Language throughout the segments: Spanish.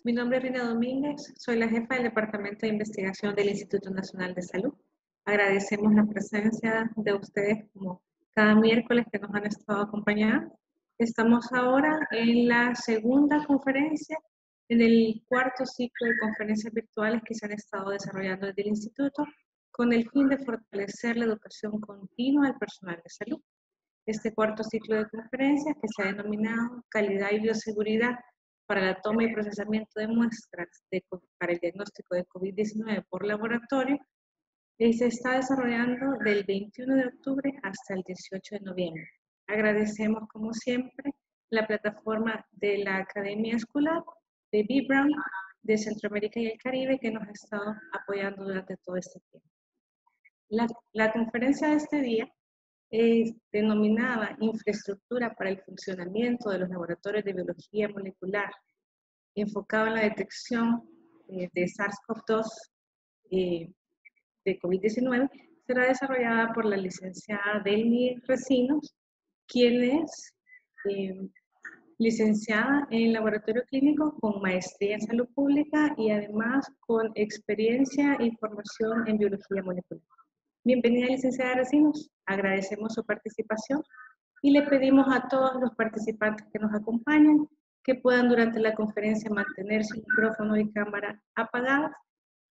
Mi nombre es Rina Domínguez, soy la jefa del Departamento de Investigación del Instituto Nacional de Salud. Agradecemos la presencia de ustedes como cada miércoles que nos han estado acompañando. Estamos ahora en la segunda conferencia, en el cuarto ciclo de conferencias virtuales que se han estado desarrollando desde el Instituto con el fin de fortalecer la educación continua del personal de salud. Este cuarto ciclo de conferencias, que se ha denominado Calidad y Bioseguridad para la toma y procesamiento de muestras para el diagnóstico de COVID-19 por laboratorio, se está desarrollando del 21 de octubre hasta el 18 de noviembre. Agradecemos, como siempre, la plataforma de la Academia Escolar, de B. Brown, de Centroamérica y el Caribe, que nos ha estado apoyando durante todo este tiempo. La conferencia de este día es denominada Infraestructura para el funcionamiento de los laboratorios de biología molecular, enfocado en la detección de SARS-CoV-2 de COVID-19, será desarrollada por la licenciada Delmi Recinos, quien es licenciada en laboratorio clínico con maestría en salud pública y además con experiencia e formación en biología molecular. Bienvenida, licenciada Recinos. Agradecemos su participación y le pedimos a todos los participantes que nos acompañan que puedan durante la conferencia mantener su micrófono y cámara apagadas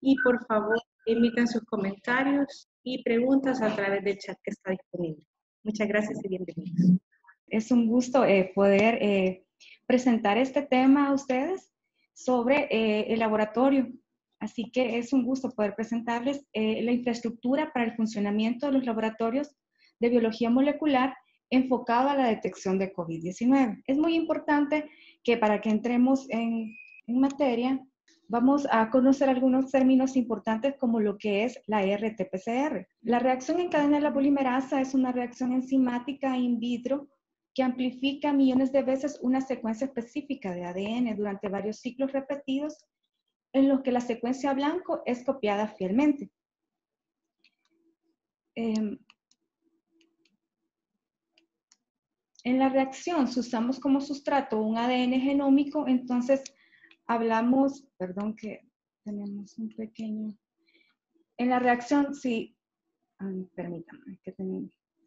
y por favor emitan sus comentarios y preguntas a través del chat que está disponible. Muchas gracias y bienvenidos. Es un gusto poder presentar este tema a ustedes sobre el laboratorio. Así que es un gusto poder presentarles la infraestructura para el funcionamiento de los laboratorios de biología molecular enfocado a la detección de COVID-19. Es muy importante que para que entremos en materia, vamos a conocer algunos términos importantes como lo que es la RT-PCR. La reacción en cadena de la polimerasa es una reacción enzimática in vitro que amplifica millones de veces una secuencia específica de ADN durante varios ciclos repetidos en los que la secuencia blanco es copiada fielmente. En la reacción, si usamos como sustrato un ADN genómico, entonces hablamos, perdón que tenemos un pequeño... En la reacción, sí, permítanme, que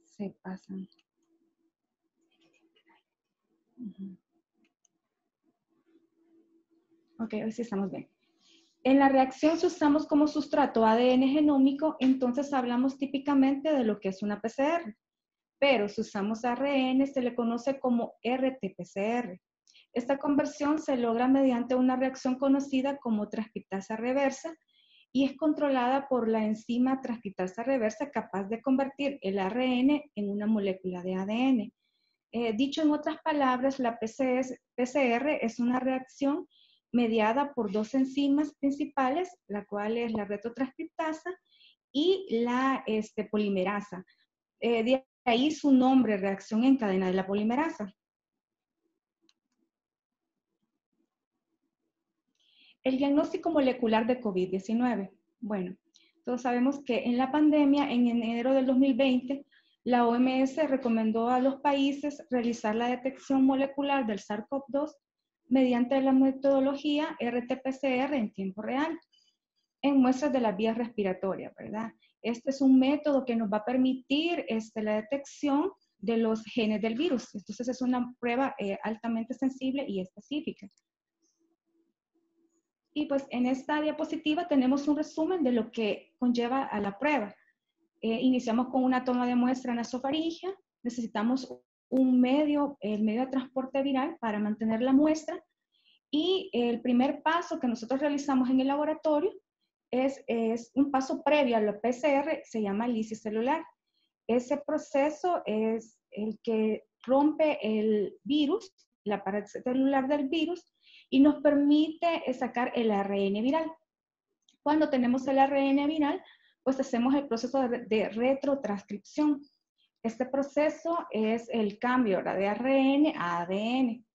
se pasan. Ok, hoy sí estamos bien. En la reacción, si usamos como sustrato ADN genómico, entonces hablamos típicamente de lo que es una PCR. Pero si usamos ARN, se le conoce como RT-PCR. Esta conversión se logra mediante una reacción conocida como transcriptasa reversa y es controlada por la enzima transcriptasa reversa capaz de convertir el ARN en una molécula de ADN. Dicho en otras palabras, la PCR es una reacción mediada por dos enzimas principales, la cual es la retrotranscriptasa y la polimerasa. De ahí su nombre, reacción en cadena de la polimerasa. El diagnóstico molecular de COVID-19. Bueno, todos sabemos que en la pandemia, en enero del 2020, la OMS recomendó a los países realizar la detección molecular del SARS-CoV-2 mediante la metodología RT-PCR en tiempo real, en muestras de las vías respiratorias, ¿verdad? Este es un método que nos va a permitir la detección de los genes del virus. Entonces es una prueba altamente sensible y específica. Y pues en esta diapositiva tenemos un resumen de lo que conlleva a la prueba. Iniciamos con una toma de muestra nasofaringea. Necesitamos el medio de transporte viral para mantener la muestra. Y el primer paso que nosotros realizamos en el laboratorio es un paso previo a la PCR, se llama lisis celular. Ese proceso es el que rompe el virus, la pared celular del virus, y nos permite sacar el ARN viral. Cuando tenemos el ARN viral, pues hacemos el proceso de retrotranscripción. Este proceso es el cambio, ¿verdad?, de ARN a ADN.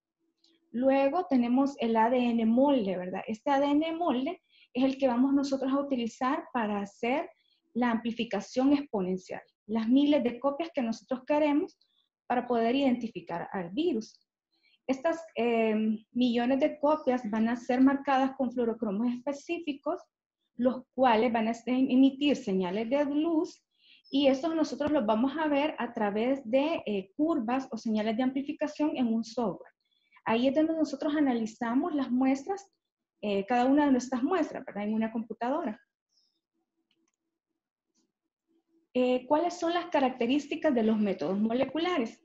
Luego tenemos el ADN molde, ¿verdad? Este ADN molde es el que vamos nosotros a utilizar para hacer la amplificación exponencial, las miles de copias que nosotros queremos para poder identificar al virus. Estas millones de copias van a ser marcadas con fluorocromos específicos, los cuales van a emitir señales de luz, y estos nosotros los vamos a ver a través de curvas o señales de amplificación en un software. Ahí es donde nosotros analizamos las muestras, cada una de nuestras muestras, ¿verdad? En una computadora. ¿Cuáles son las características de los métodos moleculares?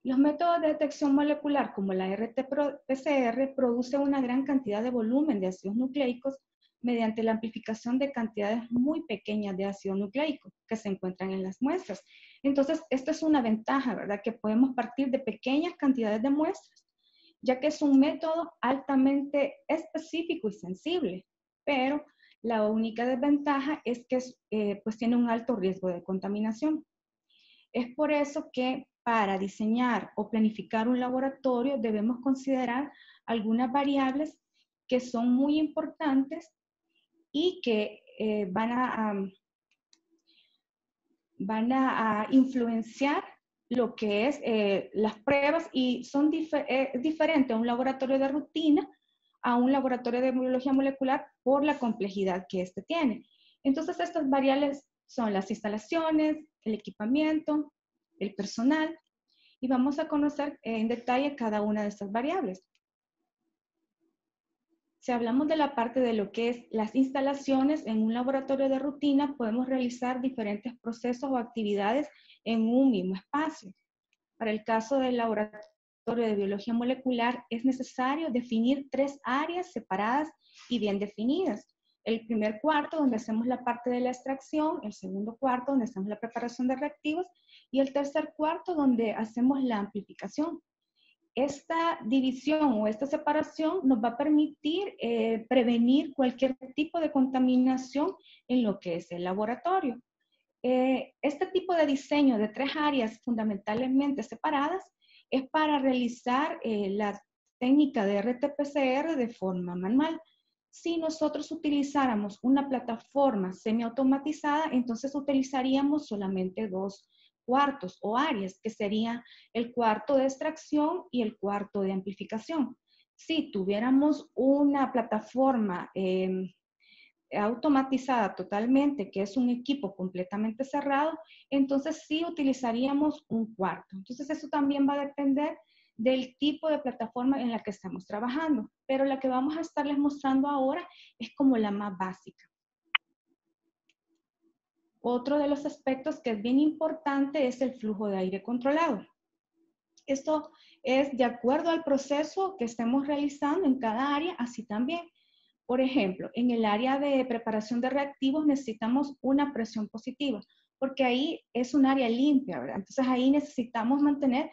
Los métodos de detección molecular, como la RT-PCR, producen una gran cantidad de volumen de ácidos nucleicos mediante la amplificación de cantidades muy pequeñas de ácido nucleico que se encuentran en las muestras. Entonces, esto es una ventaja, ¿verdad? Que podemos partir de pequeñas cantidades de muestras, ya que es un método altamente específico y sensible, pero la única desventaja es que pues tiene un alto riesgo de contaminación. Es por eso que para diseñar o planificar un laboratorio debemos considerar algunas variables que son muy importantes y que van a influenciar lo que es las pruebas, y son diferentes a un laboratorio de rutina a un laboratorio de biología molecular por la complejidad que este tiene. Entonces, estas variables son las instalaciones, el equipamiento, el personal, y vamos a conocer en detalle cada una de estas variables. Si hablamos de la parte de lo que es las instalaciones, en un laboratorio de rutina podemos realizar diferentes procesos o actividades en un mismo espacio. Para el caso del laboratorio de biología molecular es necesario definir 3 áreas separadas y bien definidas. El primer cuarto, donde hacemos la parte de la extracción; el segundo cuarto, donde hacemos la preparación de reactivos; y el tercer cuarto, donde hacemos la amplificación. Esta división o esta separación nos va a permitir prevenir cualquier tipo de contaminación en lo que es el laboratorio. Este tipo de diseño de 3 áreas fundamentalmente separadas es para realizar la técnica de RT-PCR de forma manual. Si nosotros utilizáramos una plataforma semiautomatizada, entonces utilizaríamos solamente 2 cuartos o áreas, que serían el cuarto de extracción y el cuarto de amplificación. Si tuviéramos una plataforma automatizada totalmente, que es un equipo completamente cerrado, entonces sí utilizaríamos un cuarto. Entonces eso también va a depender del tipo de plataforma en la que estamos trabajando, pero la que vamos a estarles mostrando ahora es como la más básica. Otro de los aspectos que es bien importante es el flujo de aire controlado. Esto es de acuerdo al proceso que estemos realizando en cada área, así también. Por ejemplo, en el área de preparación de reactivos necesitamos una presión positiva, porque ahí es un área limpia, ¿verdad? Entonces ahí necesitamos mantener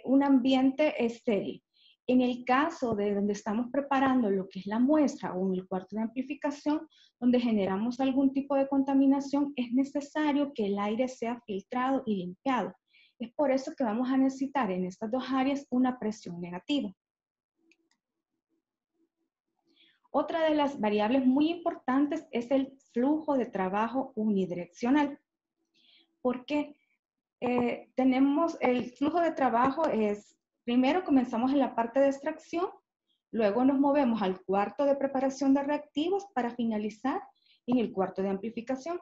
un ambiente estéril. En el caso de donde estamos preparando lo que es la muestra o en el cuarto de amplificación, donde generamos algún tipo de contaminación, es necesario que el aire sea filtrado y limpiado. Es por eso que vamos a necesitar en estas 2 áreas una presión negativa. Otra de las variables muy importantes es el flujo de trabajo unidireccional. ¿Por qué? Tenemos el flujo de trabajo primero comenzamos en la parte de extracción, luego nos movemos al cuarto de preparación de reactivos para finalizar en el cuarto de amplificación.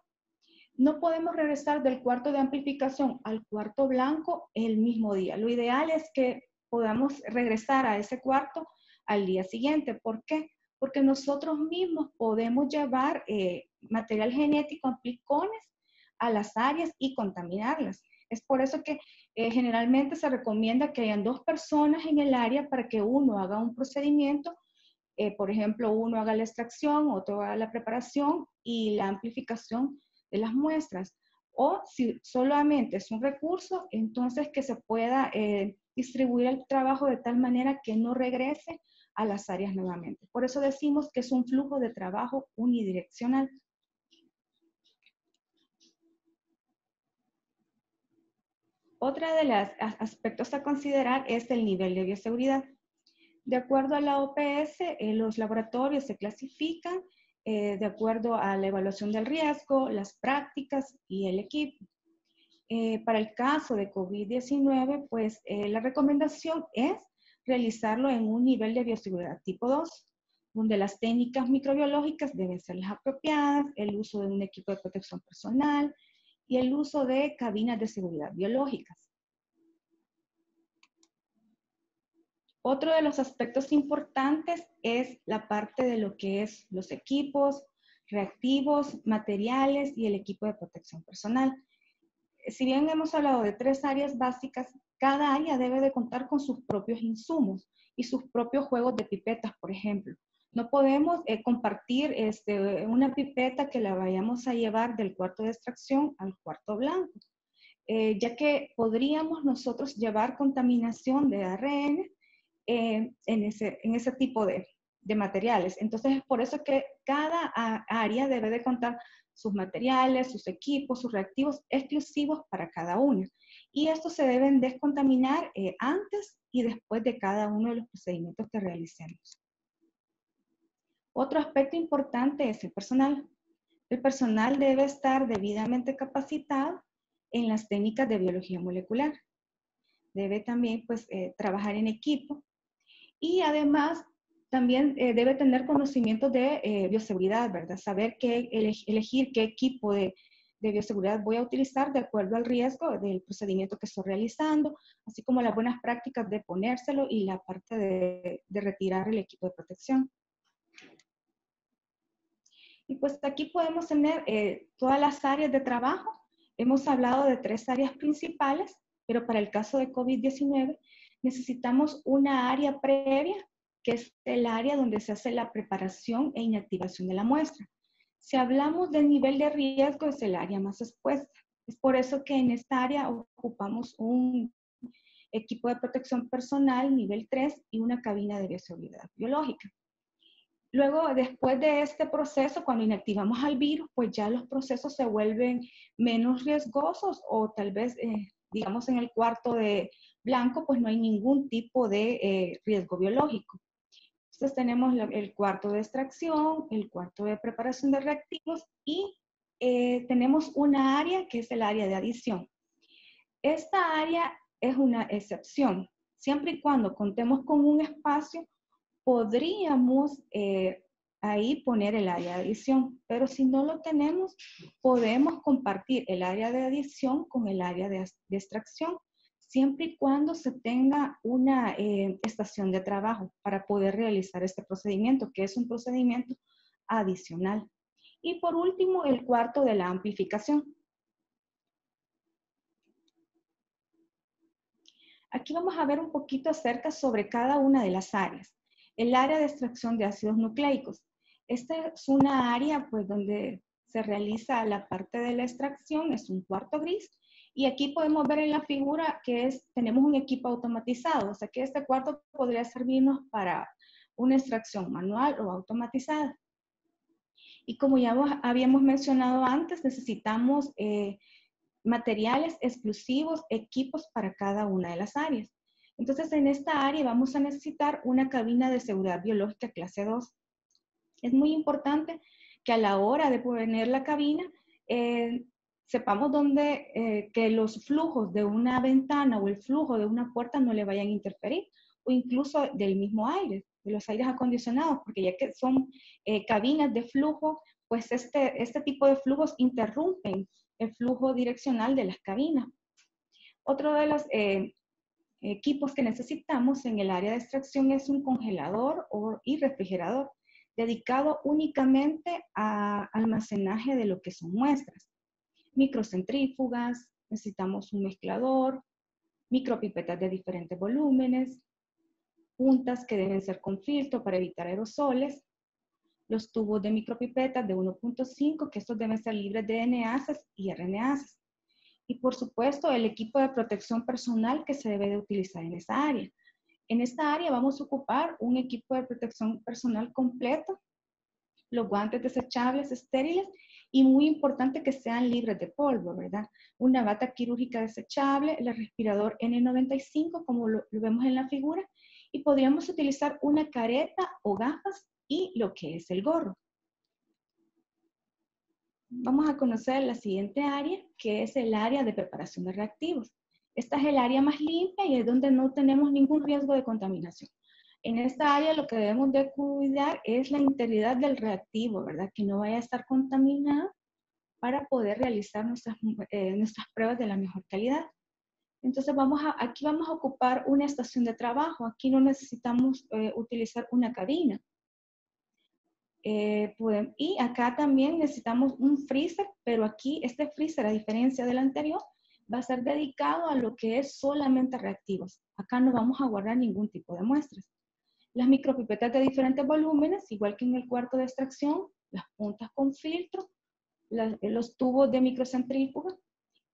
No podemos regresar del cuarto de amplificación al cuarto blanco el mismo día. Lo ideal es que podamos regresar a ese cuarto al día siguiente. ¿Por qué? Porque nosotros mismos podemos llevar material genético, amplicones, a las áreas y contaminarlas. Es por eso que generalmente se recomienda que hayan 2 personas en el área para que uno haga un procedimiento. Por ejemplo, uno haga la extracción, otro haga la preparación y la amplificación de las muestras. O si solamente es un recurso, entonces que se pueda distribuir el trabajo de tal manera que no regrese a las áreas nuevamente. Por eso decimos que es un flujo de trabajo unidireccional. Otra de los aspectos a considerar es el nivel de bioseguridad. De acuerdo a la OPS, los laboratorios se clasifican de acuerdo a la evaluación del riesgo, las prácticas y el equipo. Para el caso de COVID-19, pues la recomendación es realizarlo en un nivel de bioseguridad tipo 2, donde las técnicas microbiológicas deben ser las apropiadas, el uso de un equipo de protección personal y el uso de cabinas de seguridad biológicas. Otro de los aspectos importantes es la parte de lo que es los equipos, reactivos, materiales y el equipo de protección personal. Si bien hemos hablado de 3 áreas básicas, cada área debe de contar con sus propios insumos y sus propios juegos de pipetas, por ejemplo. No podemos compartir una pipeta que la vayamos a llevar del cuarto de extracción al cuarto blanco, ya que podríamos nosotros llevar contaminación de ARN en ese tipo de materiales. Entonces, es por eso que cada área debe de contar sus materiales, sus equipos, sus reactivos exclusivos para cada uno. Y estos se deben descontaminar antes y después de cada uno de los procedimientos que realicemos. Otro aspecto importante es el personal. El personal debe estar debidamente capacitado en las técnicas de biología molecular. Debe también pues, trabajar en equipo y además también debe tener conocimientos de bioseguridad, ¿verdad? Saber elegir qué equipo de bioseguridad voy a utilizar de acuerdo al riesgo del procedimiento que estoy realizando, así como las buenas prácticas de ponérselo y la parte de retirar el equipo de protección. Y pues aquí podemos tener todas las áreas de trabajo. Hemos hablado de 3 áreas principales, pero para el caso de COVID-19 necesitamos una área previa, que es el área donde se hace la preparación e inactivación de la muestra. Si hablamos del nivel de riesgo, es el área más expuesta. Es por eso que en esta área ocupamos un equipo de protección personal nivel 3 y una cabina de bioseguridad biológica. Luego, después de este proceso, cuando inactivamos al virus, pues ya los procesos se vuelven menos riesgosos o tal vez, digamos, en el cuarto de blanco, pues no hay ningún tipo de riesgo biológico. Entonces tenemos el cuarto de extracción, el cuarto de preparación de reactivos y tenemos una área que es el área de adición. Esta área es una excepción. Siempre y cuando contemos con un espacio, podríamos ahí poner el área de adición, pero si no lo tenemos, podemos compartir el área de adición con el área de extracción, siempre y cuando se tenga una estación de trabajo para poder realizar este procedimiento, que es un procedimiento adicional. Y por último, el cuarto de la amplificación. Aquí vamos a ver un poquito acerca sobre cada una de las áreas. El área de extracción de ácidos nucleicos. Esta es una área pues, donde se realiza la parte de la extracción, es un cuarto gris. Y aquí podemos ver en la figura que tenemos un equipo automatizado, o sea que este cuarto podría servirnos para una extracción manual o automatizada. Y como ya habíamos mencionado antes, necesitamos materiales exclusivos, equipos para cada una de las áreas. Entonces, en esta área vamos a necesitar una cabina de seguridad biológica clase 2. Es muy importante que a la hora de poner la cabina, sepamos que los flujos de una ventana o el flujo de una puerta no le vayan a interferir, o incluso del mismo aire, de los aires acondicionados, porque ya que son cabinas de flujo, pues este tipo de flujos interrumpen el flujo direccional de las cabinas. Otro de los equipos que necesitamos en el área de extracción es un congelador y refrigerador dedicado únicamente a almacenaje de lo que son muestras. Microcentrífugas, necesitamos un mezclador, micropipetas de diferentes volúmenes, puntas que deben ser con filtro para evitar aerosoles, los tubos de micropipetas de 1.5, que estos deben ser libres de NAs y RNAs. Y por supuesto, el equipo de protección personal que se debe de utilizar en esa área. En esta área vamos a ocupar un equipo de protección personal completo, los guantes desechables estériles y muy importante que sean libres de polvo, ¿verdad? Una bata quirúrgica desechable, el respirador N95 como lo vemos en la figura y podríamos utilizar una careta o gafas y lo que es el gorro. Vamos a conocer la siguiente área, que es el área de preparación de reactivos. Esta es el área más limpia y es donde no tenemos ningún riesgo de contaminación. En esta área lo que debemos de cuidar es la integridad del reactivo, ¿verdad? Que no vaya a estar contaminada para poder realizar nuestras pruebas de la mejor calidad. Entonces aquí vamos a ocupar una estación de trabajo. Aquí no necesitamos utilizar una cabina. Y acá también necesitamos un freezer, pero aquí este freezer, a diferencia del anterior, va a ser dedicado a lo que es solamente reactivos. Acá no vamos a guardar ningún tipo de muestras. Las micropipetas de diferentes volúmenes, igual que en el cuarto de extracción, las puntas con filtro, los tubos de microcentrífuga,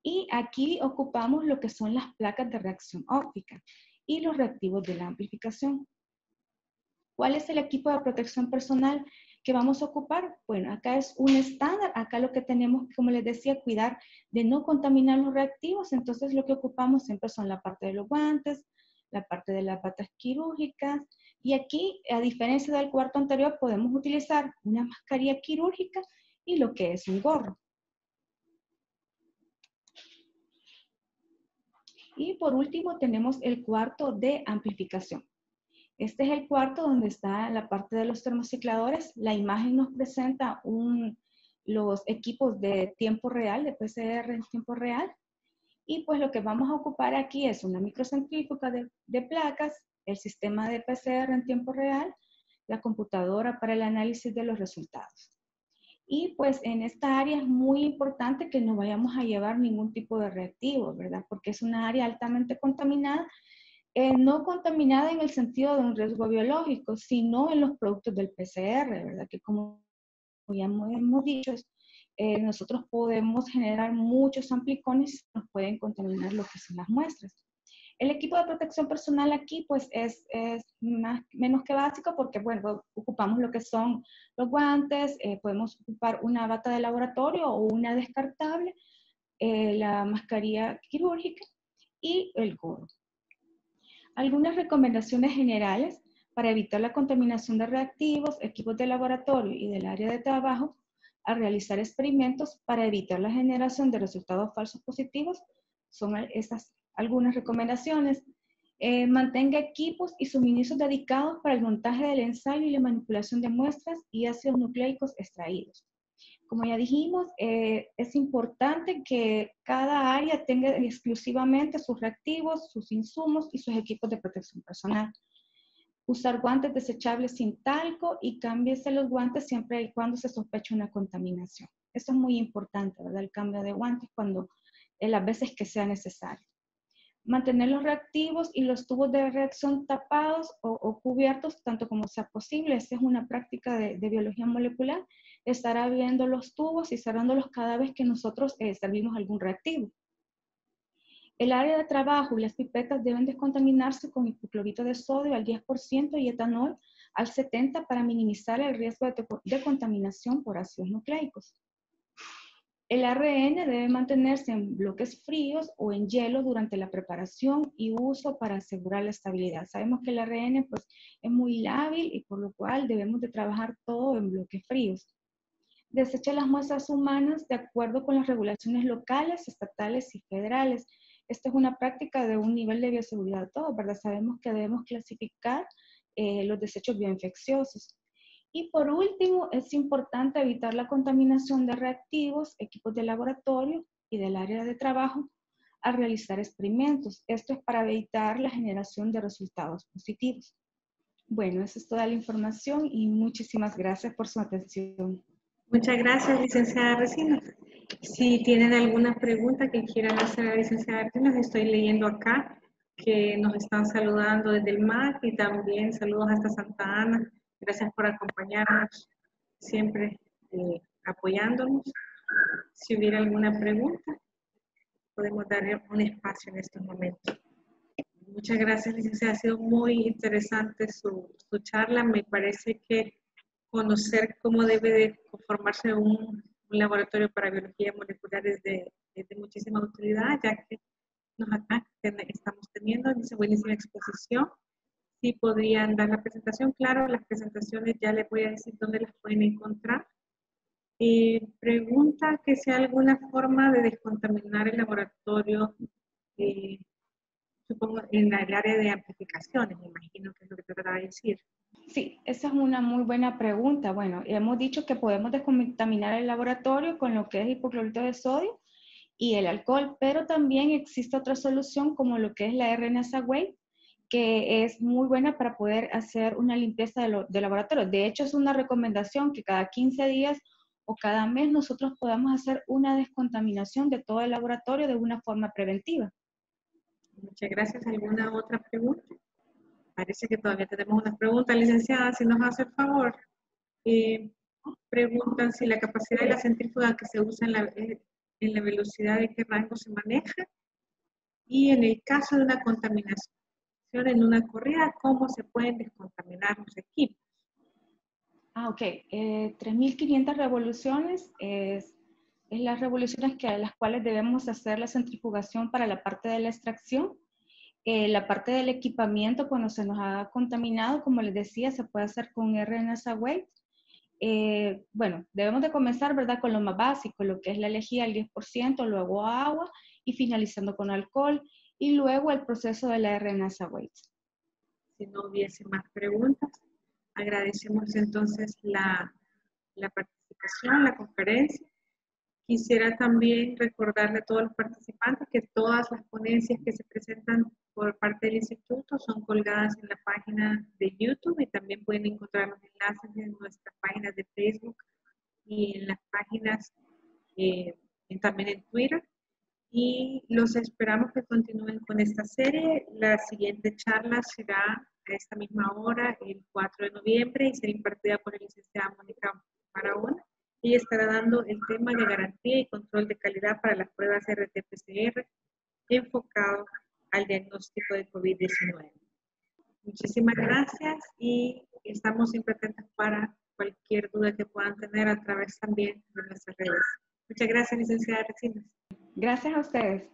y aquí ocupamos lo que son las placas de reacción óptica y los reactivos de la amplificación. ¿Cuál es el equipo de protección personal que vamos a ocupar? Bueno, acá es un estándar. Acá lo que tenemos, como les decía, cuidar de no contaminar los reactivos. Entonces lo que ocupamos siempre son la parte de los guantes, la parte de las batas quirúrgicas. Y aquí, a diferencia del cuarto anterior, podemos utilizar una mascarilla quirúrgica y lo que es un gorro. Y por último tenemos el cuarto de amplificación. Este es el cuarto donde está la parte de los termocicladores. La imagen nos presenta los equipos de tiempo real, de PCR en tiempo real. Y pues lo que vamos a ocupar aquí es una microcentrífuga de placas, el sistema de PCR en tiempo real, la computadora para el análisis de los resultados. Y pues en esta área es muy importante que no vayamos a llevar ningún tipo de reactivo, ¿verdad? Porque es una área altamente contaminada. No contaminada en el sentido de un riesgo biológico, sino en los productos del PCR, ¿verdad? Que como ya hemos dicho, nosotros podemos generar muchos amplicones que nos pueden contaminar lo que son las muestras. El equipo de protección personal aquí pues es menos que básico porque bueno, ocupamos lo que son los guantes, podemos ocupar una bata de laboratorio o una descartable, la mascarilla quirúrgica y el gorro. Algunas recomendaciones generales para evitar la contaminación de reactivos, equipos de laboratorio y del área de trabajo al realizar experimentos para evitar la generación de resultados falsos positivos son estas algunas recomendaciones. Mantenga equipos y suministros dedicados para el montaje del ensayo y la manipulación de muestras y ácidos nucleicos extraídos. Como ya dijimos, es importante que cada área tenga exclusivamente sus reactivos, sus insumos y sus equipos de protección personal. Usar guantes desechables sin talco y cámbiese los guantes siempre y cuando se sospeche una contaminación. Eso es muy importante, ¿verdad? El cambio de guantes las veces que sea necesario. Mantener los reactivos y los tubos de reacción tapados o cubiertos tanto como sea posible. Esta es una práctica de biología molecular. Estar abriendo los tubos y cerrándolos cada vez que nosotros servimos algún reactivo. El área de trabajo y las pipetas deben descontaminarse con hipoclorito de sodio al 10% y etanol al 70% para minimizar el riesgo de contaminación por ácidos nucleicos. El ARN debe mantenerse en bloques fríos o en hielo durante la preparación y uso para asegurar la estabilidad. Sabemos que el ARN pues, es muy lábil y por lo cual debemos de trabajar todo en bloques fríos. Desecha las muestras humanas de acuerdo con las regulaciones locales, estatales y federales. Esta es una práctica de un nivel de bioseguridad todo, ¿verdad? Sabemos que debemos clasificar los desechos bioinfecciosos. Y por último, es importante evitar la contaminación de reactivos, equipos de laboratorio y del área de trabajo al realizar experimentos. Esto es para evitar la generación de resultados positivos. Bueno, esa es toda la información y muchísimas gracias por su atención. Muchas gracias, licenciada Recinos. Si tienen alguna pregunta que quieran hacer a la licenciada Recinos, estoy leyendo acá que nos están saludando desde el MAC y también saludos hasta Santa Ana. Gracias por acompañarnos, siempre apoyándonos. Si hubiera alguna pregunta, podemos darle un espacio en estos momentos. Muchas gracias, licenciada. Ha sido muy interesante su charla. Me parece que conocer cómo debe de conformarse un laboratorio para biología molecular es de muchísima utilidad, ya que acá estamos teniendo esa buenísima exposición. Si podrían dar la presentación, claro, las presentaciones ya les voy a decir dónde las pueden encontrar. Pregunta que si hay alguna forma de descontaminar el laboratorio supongo en el área de amplificaciones, me imagino que es lo que te trataba de decir. Sí, esa es una muy buena pregunta. Bueno, hemos dicho que podemos descontaminar el laboratorio con lo que es hipoclorito de sodio y el alcohol, pero también existe otra solución como lo que es la RNase Away, que es muy buena para poder hacer una limpieza de laboratorio. De hecho, es una recomendación que cada 15 días o cada mes nosotros podamos hacer una descontaminación de todo el laboratorio de una forma preventiva. Muchas gracias. ¿Alguna otra pregunta? Parece que todavía tenemos unas preguntas, licenciada, si nos hace el favor. Preguntan si la capacidad de la centrífuga que se usa en la velocidad de qué rango se maneja y en el caso de una contaminación en una corrida, ¿cómo se pueden descontaminar los equipos? Ok. 3.500 revoluciones es las revoluciones a las cuales debemos hacer la centrifugación para la parte de la extracción. La parte del equipamiento, cuando se nos ha contaminado, como les decía, se puede hacer con RNase Away. Bueno, debemos de comenzar, ¿verdad?, con lo más básico, lo que es la lejía al 10%, luego agua y finalizando con alcohol y luego el proceso de la RNase Away. Si no hubiese más preguntas, agradecemos entonces la participación, la conferencia. Quisiera también recordarle a todos los participantes que todas las ponencias que se presentan por parte del instituto son colgadas en la página de YouTube y también pueden encontrar los enlaces en nuestras páginas de Facebook y en las páginas también en Twitter. Y los esperamos que continúen con esta serie. La siguiente charla será a esta misma hora, el 4 de noviembre, y será impartida por la licenciada Mónica Barahona. Ella estará dando el tema de garantía y control de calidad para las pruebas RT-PCR enfocado al diagnóstico de COVID-19. Muchísimas gracias y estamos siempre atentos para cualquier duda que puedan tener a través también de nuestras redes. Muchas gracias, licenciada Recinos. Gracias a ustedes.